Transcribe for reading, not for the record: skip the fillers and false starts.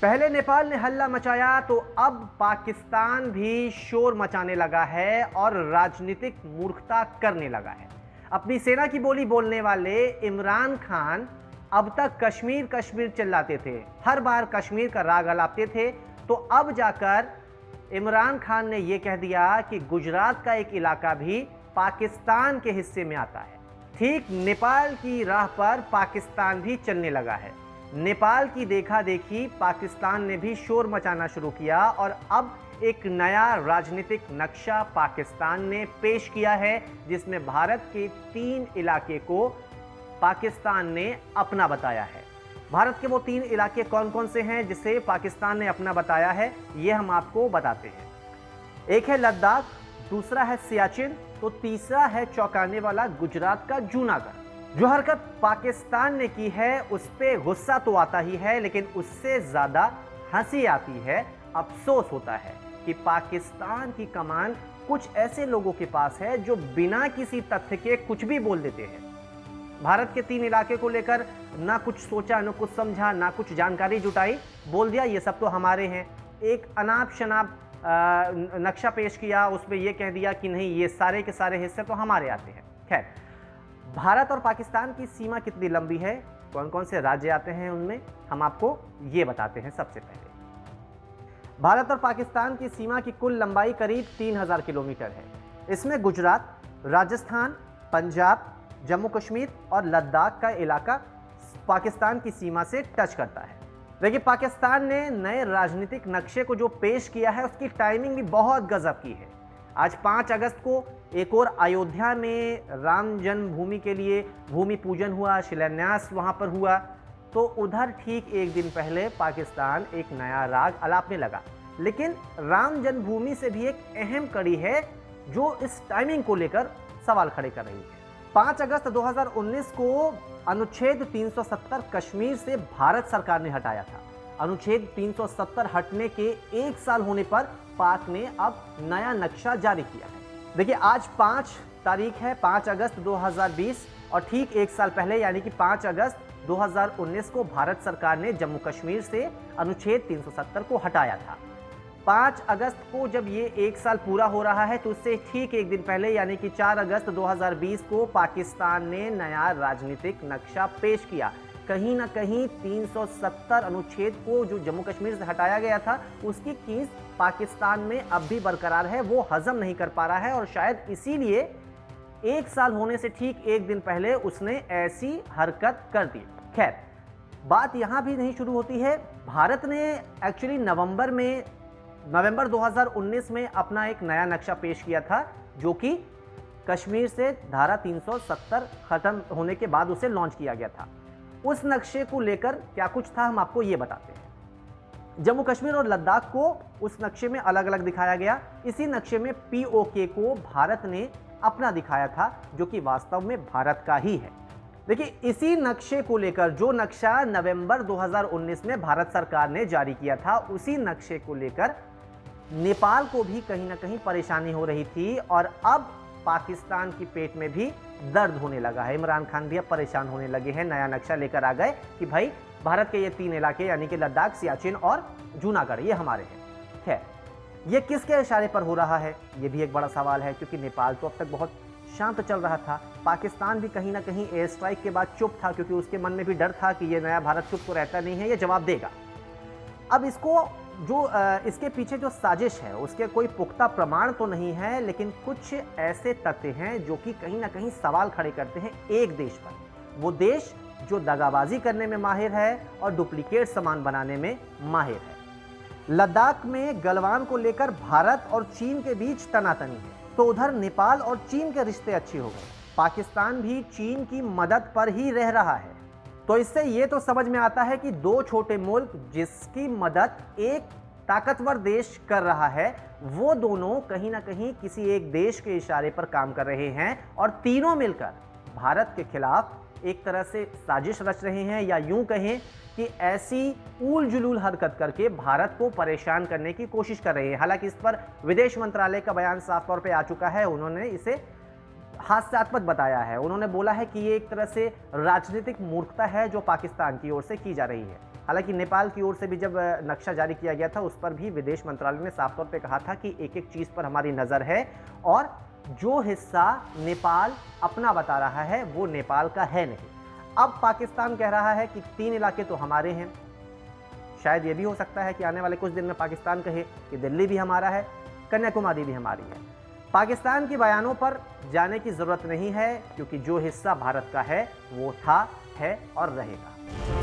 पहले नेपाल ने हल्ला मचाया तो अब पाकिस्तान भी शोर मचाने लगा है और राजनीतिक मूर्खता करने लगा है। अपनी सेना की बोली बोलने वाले इमरान खान अब तक कश्मीर कश्मीर चिल्लाते थे, हर बार कश्मीर का राग अलापते थे, तो अब जाकर इमरान खान ने यह कह दिया कि गुजरात का एक इलाका भी पाकिस्तान के हिस्से में आता है। ठीक नेपाल की राह पर पाकिस्तान भी चलने लगा है। नेपाल की देखा देखी पाकिस्तान ने भी शोर मचाना शुरू किया और अब एक नया राजनीतिक नक्शा पाकिस्तान ने पेश किया है, जिसमें भारत के 3 इलाके को पाकिस्तान ने अपना बताया है। भारत के वो 3 इलाके कौन कौन से हैं जिसे पाकिस्तान ने अपना बताया है, ये हम आपको बताते हैं। एक है लद्दाख, दूसरा है सियाचिन, तो तीसरा है चौंकाने वाला गुजरात का जूनागढ़। जो हरकत पाकिस्तान ने की है उस पर गुस्सा तो आता ही है, लेकिन उससे ज्यादा हंसी आती है, अफसोस होता है कि पाकिस्तान की कमान कुछ ऐसे लोगों के पास है जो बिना किसी तथ्य के कुछ भी बोल देते हैं। भारत के 3 इलाके को लेकर ना कुछ सोचा, ना कुछ समझा, ना कुछ जानकारी जुटाई, बोल दिया ये सब तो हमारे हैं। एक अनाप शनाप नक्शा पेश किया, उसमें यह कह दिया कि नहीं, ये सारे के सारे हिस्से तो हमारे आते हैं। खैर, भारत और पाकिस्तान की सीमा कितनी लंबी है, कौन कौन से राज्य आते हैं उनमें, हम आपको ये बताते हैं। सबसे पहले भारत और पाकिस्तान की सीमा की कुल लंबाई करीब 3000 किलोमीटर है। इसमें गुजरात, राजस्थान, पंजाब, जम्मू कश्मीर और लद्दाख का इलाका पाकिस्तान की सीमा से टच करता है। देखिए, पाकिस्तान ने नए राजनीतिक नक्शे को जो पेश किया है उसकी टाइमिंग भी बहुत गजब की है। आज 5 अगस्त को एक और अयोध्या में राम जन्मभूमि के लिए भूमि पूजन हुआ, शिलान्यास वहां पर हुआ, तो उधर ठीक एक दिन पहले पाकिस्तान एक नया राग अलापने लगा। लेकिन राम जन्मभूमि से भी एक अहम कड़ी है जो इस टाइमिंग को लेकर सवाल खड़े कर रही है। 5 अगस्त 2019 को अनुच्छेद 370 कश्मीर से भारत सरकार ने हटाया था। अनुच्छेद 370 हटने के 1 साल होने पर पाक ने अब नया नक्शा जारी किया है। देखिए, आज 5 तारीख है, 5 अगस्त 2020, और ठीक 1 साल पहले यानी कि 5 अगस्त 2019 को भारत सरकार ने जम्मू कश्मीर से अनुच्छेद 370 को हटाया था। 5 अगस्त को जब ये 1 साल पूरा हो रहा है तो उससे ठीक एक दिन पहले यानी कि 4 अगस्त 2020 को पाकिस्तान ने नया राजनीतिक नक्शा पेश किया। कहीं ना कहीं 370 अनुच्छेद को जो जम्मू कश्मीर से हटाया गया था उसकी कीस पाकिस्तान में अब भी बरकरार है, वो हजम नहीं कर पा रहा है और शायद इसीलिए 1 साल होने से ठीक एक दिन पहले उसने ऐसी हरकत कर दी। खैर, बात यहां भी नहीं शुरू होती है। भारत ने एक्चुअली नवंबर 2019 में अपना एक नया नक्शा पेश किया था, जो कि कश्मीर से धारा 370 खत्म होने के बाद उसे लॉन्च किया गया था। उस नक्शे को लेकर क्या कुछ था, हम आपको ये बताते हैं। जम्मू कश्मीर और लद्दाख को उस नक्शे में अलग अलग दिखाया गया। इसी नक्शे में पीओके को भारत ने अपना दिखाया था, जो कि वास्तव में भारत का ही है। देखिए, इसी नक्शे को लेकर, जो नक्शा नवंबर 2019 में भारत सरकार ने जारी किया था, उसी नक्शे को लेकर नेपाल को भी कहीं ना कहीं परेशानी हो रही थी और अब पाकिस्तान की पेट में भी दर्द होने लगा है। इमरान खान भी अब परेशान होने लगे हैं। नया नक्शा लेकर आ गए कि भाई भारत के ये 3 इलाके यानी कि लद्दाख, सियाचिन और जूनागढ़ ये हमारे हैं। खैर, ये किसके इशारे पर हो रहा है, ये भी एक बड़ा सवाल है, क्योंकि नेपाल तो अब तक बहुत शांत चल रहा था। पाकिस्तान भी कहीं ना कहीं एयर स्ट्राइक के बाद चुप था, क्योंकि उसके मन में भी डर था कि ये नया भारत चुप तो रहता नहीं है, ये जवाब देगा। अब इसको इसके पीछे जो साजिश है उसके कोई पुख्ता प्रमाण तो नहीं है, लेकिन कुछ ऐसे तथ्य हैं जो कि कहीं ना कहीं सवाल खड़े करते हैं एक देश पर। वो देश जो दगाबाजी करने में माहिर है और डुप्लीकेट सामान बनाने में माहिर है। लद्दाख में गलवान को लेकर भारत और चीन के बीच तनातनी है, तो उधर नेपाल और चीन के रिश्ते अच्छे हो गए। पाकिस्तान भी चीन की मदद पर ही रह रहा है। तो इससे ये तो समझ में आता है कि 2 छोटे मुल्क जिसकी मदद एक ताकतवर देश कर रहा है, वो दोनों कहीं ना कहीं किसी एक देश के इशारे पर काम कर रहे हैं और तीनों मिलकर भारत के खिलाफ एक तरह से साजिश रच रहे हैं, या यूं कहें कि ऐसी ऊल जुलूल हरकत करके भारत को परेशान करने की कोशिश कर रहे हैं। हालांकि इस पर विदेश मंत्रालय का बयान साफ तौर पे आ चुका है। उन्होंने इसे हास्यास्पद बताया है। उन्होंने बोला है कि ये एक तरह से राजनीतिक मूर्खता है जो पाकिस्तान की ओर से की जा रही है। हालांकि नेपाल की ओर से भी जब नक्शा जारी किया गया था उस पर भी विदेश मंत्रालय ने साफ तौर पे कहा था कि एक एक चीज़ पर हमारी नज़र है और जो हिस्सा नेपाल अपना बता रहा है वो नेपाल का है नहीं। अब पाकिस्तान कह रहा है कि 3 इलाके तो हमारे हैं। शायद ये भी हो सकता है कि आने वाले कुछ दिन में पाकिस्तान कहे कि दिल्ली भी हमारा है, कन्याकुमारी भी हमारी है। पाकिस्तान के बयानों पर जाने की ज़रूरत नहीं है क्योंकि जो हिस्सा भारत का है वो था, है और रहेगा।